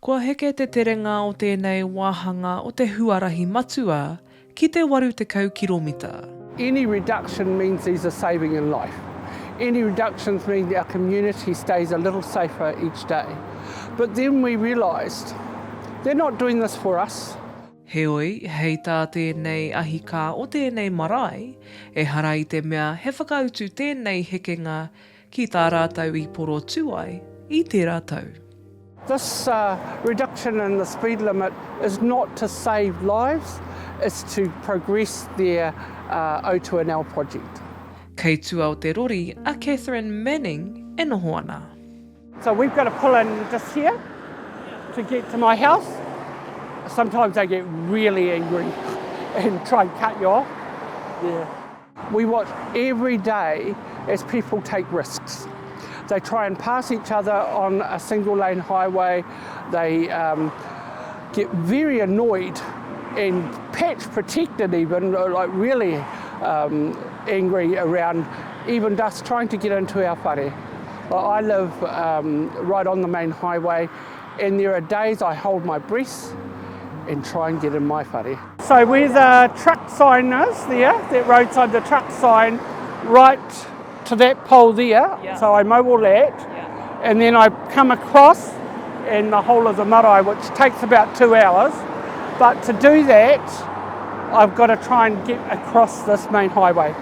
Kua heke te terenga o tēnei wāhanga o te huarahi matua ki te 80 kiromita. Any reduction means there's a saving in life. Any reductions mean our community stays a little safer each day. But then we realised they're not doing this for us. Heoi, hei tā tēnei ahika o tēnei marae, ehara i te mea he whakautu tēnei hekenga ki tā rātou i poro tuai i te rātou. This reduction in the speed limit is not to save lives, it's to progress their O2NL project. Kei tua o te rori a Catherine Manning e noho ana. So we've got to pull in just here to get to my house. Sometimes they get really angry and try and cut you off. Yeah. We watch every day as people take risks. They try and pass each other on a single lane highway. They get very annoyed and patch protected even, like really angry around even just trying to get into our whare. I live right on the main highway, and there are days I hold my breath and try and get in my whare. So where the truck sign is there, that roadside, the truck sign, right to that pole there, yeah. So I mow all that, yeah. And then I come across and the whole of the marae, which takes about 2 hours. But to do that, I've got to try and get across this main highway.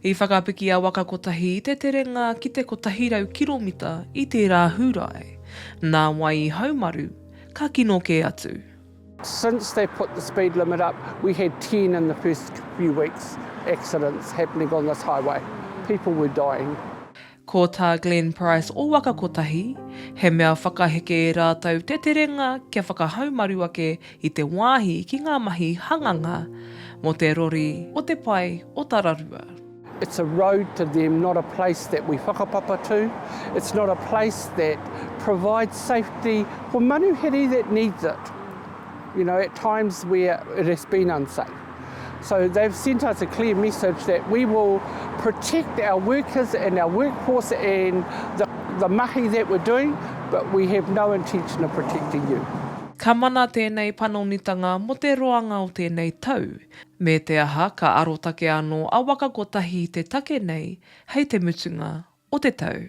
I whakapiki a waka kotahi i te terenga ki te kotahirau kiromita i te rāhurai. Nā wai I haumaru, ka kino ke atu. Since they put the speed limit up, we had 10 in the first few weeks, accidents happening on this highway. People were dying. Ko tā Glenn Price o waka kotahi, he mea whakaheke e rātou te terenga kia whakahaumaru ake I te wāhi ki ngā mahi hanganga mo te rori o te pai o Tararua. It's a road to them, not a place that we whakapapa to. It's not a place that provides safety for manuhere that needs it. You know, at times where it has been unsafe. So they've sent us a clear message that we will protect our workers and our workforce and the mahi that we're doing, but we have no intention of protecting you. Ka mana tēnei panonitanga mo te roanga o tēnei tau. Me te aha ka arotake anō a waka kotahi te take nei hei te mutunga o te tau.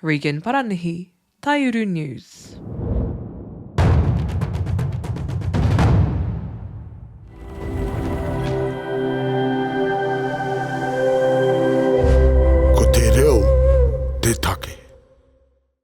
Regan Paranihi, Tai Uru News.